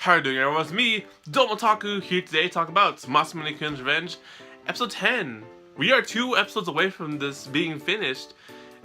How are you doing, everyone? It's me, TheDomotaku, here today to talk about Masamune-Kun's Revenge, episode 10. We are 2 episodes away from this being finished,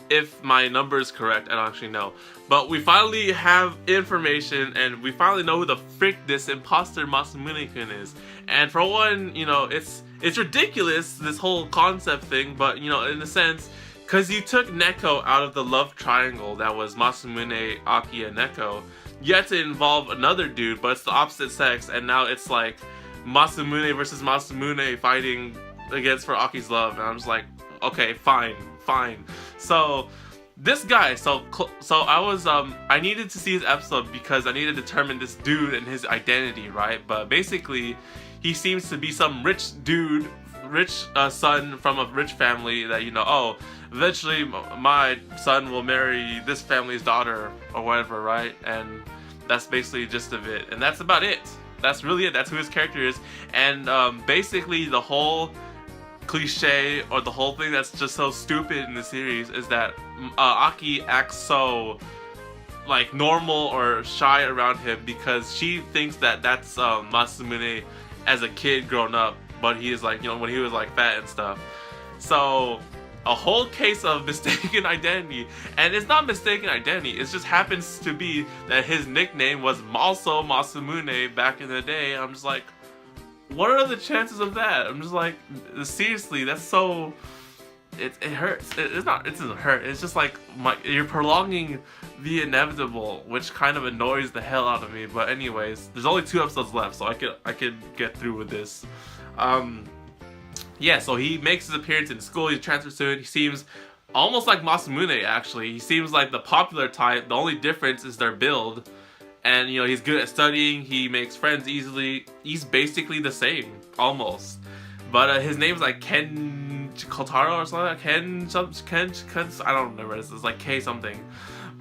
if my number is correct. I don't actually know. But we finally have information, and we finally know who the frick this imposter Masamune-Kun is. And for one, you know, it's ridiculous, this whole concept thing, but, you know, in a sense, because you took Neko out of the love triangle that was Masamune, Aki, and Neko, you had to involve another dude, but it's the opposite sex, and now it's like Masamune versus Masamune fighting against for Aki's love, and I'm just like, okay, fine. So this guy, so I needed to see his episode because I needed to determine this dude and his identity, right? But basically, he seems to be some rich dude, rich son from a rich family that, you know, oh, eventually my son will marry this family's daughter or whatever, right? And that's basically the gist of it, and that's about it. That's really it. That's who his character is. And basically the whole cliche, or the whole thing that's just so stupid in the series, is that Aki acts so like normal or shy around him because she thinks that that's Masamune as a kid growing up, but he is like, you know, when he was like fat and stuff. So a whole case of mistaken identity, and it's not mistaken identity, it just happens to be that his nickname was also Masamune back in the day. I'm just like, what are the chances of that? I'm just like, seriously, that's so, it hurts. It doesn't hurt, it's just like, you're prolonging the inevitable, which kind of annoys the hell out of me. But anyways, there's only 2 episodes left, so I could get through with this. Yeah, so he makes his appearance in school, he transfers to it, he seems almost like Masamune, actually. He seems like the popular type, the only difference is their build. And, you know, he's good at studying, he makes friends easily, he's basically the same, almost. But his name's like Ken Kotaro or something, Ken, I don't remember, it's like K something.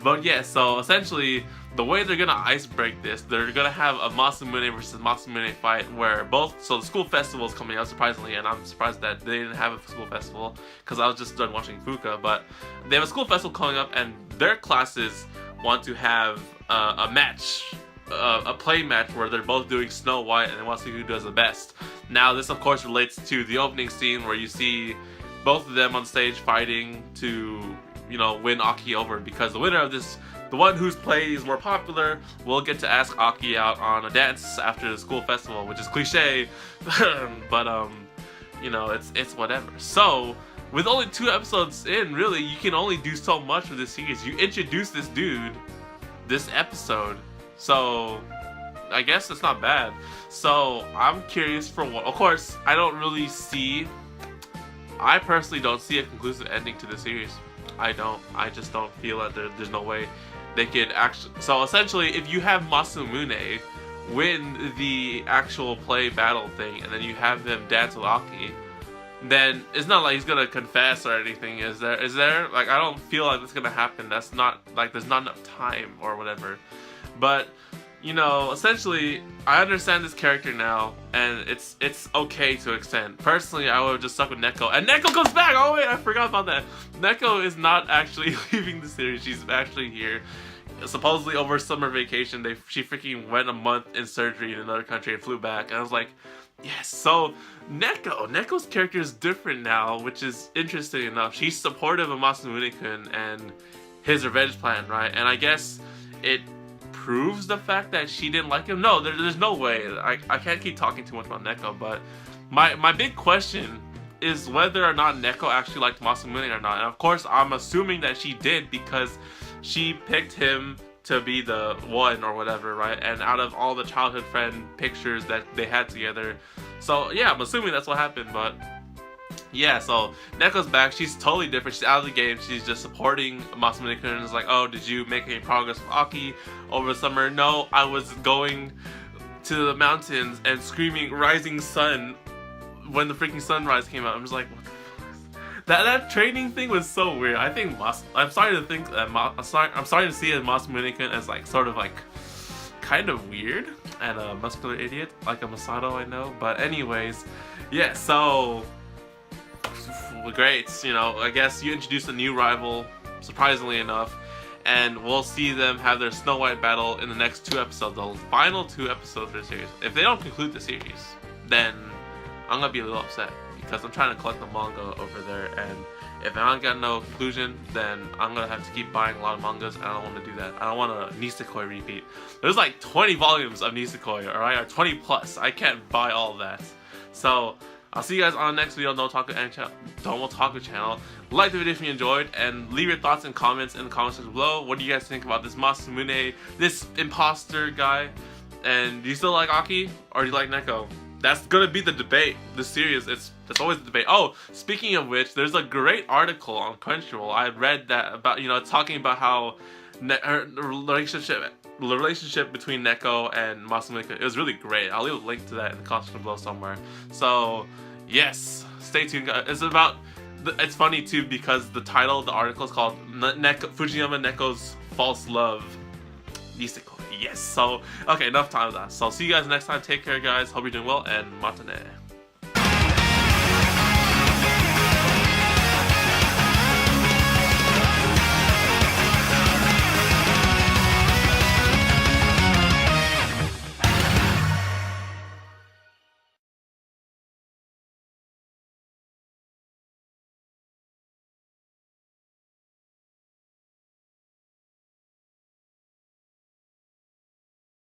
But yeah, so essentially, the way they're gonna ice break this, they're gonna have a Masamune versus Masamune fight where both, so the school festival is coming out, surprisingly, and I'm surprised that they didn't have a school festival because I was just done watching Fuka, but they have a school festival coming up and their classes want to have a match, a play match where they're both doing Snow White and they want to see who does the best. Now this of course relates to the opening scene where you see both of them on stage fighting to, you know, win Aki over, because the winner of this, the one whose play is more popular, will get to ask Aki out on a dance after the school festival, which is cliche, but you know, it's whatever. So with only 2 episodes in, really, you can only do so much with this series. You introduce this dude this episode, so I guess it's not bad. So I'm curious for what, of course, I personally don't see a conclusive ending to the series. I just don't feel that there's no way they could actually. So essentially, if you have Masamune win the actual play battle thing, and then you have him dance with Aki, then it's not like he's gonna confess or anything. Is there? Like, I don't feel like that's gonna happen. That's not, like, there's not enough time or whatever. But, you know, essentially, I understand this character now, and it's okay to extent. Personally, I would have just stuck with Neko, and Neko comes back! Oh wait, I forgot about that. Neko is not actually leaving the series, she's actually here. Supposedly over summer vacation, she freaking went a month in surgery in another country and flew back, and I was like, yes. So Neko's character is different now, which is interesting enough. She's supportive of Masamune-Kun and his revenge plan, right? And I guess it proves the fact that she didn't like him. No, there's no way. I can't keep talking too much about Neko, but my big question is whether or not Neko actually liked Masamune or not. And of course, I'm assuming that she did because she picked him to be the one or whatever, right? And out of all the childhood friend pictures that they had together. So yeah, I'm assuming that's what happened, but yeah, so Neko's back. She's totally different. She's out of the game. She's just supporting Masamune-Kun, and is like, oh, did you make any progress with Aki over the summer? No, I was going to the mountains and screaming rising sun when the freaking sunrise came out. I'm just like, what the fuck is that training thing was so weird. I think I'm starting to think that I'm starting to see Masamune-Kun as like sort of like kind of weird and a muscular idiot, like a Masato, I know. But anyways, yeah, so great, you know, I guess you introduced a new rival, surprisingly enough, and we'll see them have their Snow White battle in the next 2 episodes, the final 2 episodes of the series. If they don't conclude the series, then I'm gonna be a little upset because I'm trying to collect the manga over there, and if I don't get no conclusion, then I'm gonna have to keep buying a lot of mangas, and I don't want to do that. I don't want a Nisekoi repeat. There's like 20 volumes of Nisekoi, alright, or 20 plus. I can't buy all of that. So I'll see you guys on the next video on Domotaku channel. Like the video if you enjoyed, and leave your thoughts and comments in the comment section below. What do you guys think about this Masamune, this imposter guy? And do you still like Aki, or do you like Neko? That's gonna be the debate. This series, that's always the debate. Oh, speaking of which, there's a great article on Crunchyroll. I read that about, talking about how the relationship between Neko and Masamune-Kun. It was really great. I'll leave a link to that in the comment section below somewhere. So yes, stay tuned, guys. It's funny too because the title of the article is called Fujiyama Neko's False Love Nisekoi. Yes. So okay, enough time of that. So I'll see you guys next time. Take care, guys. Hope you're doing well, and matane.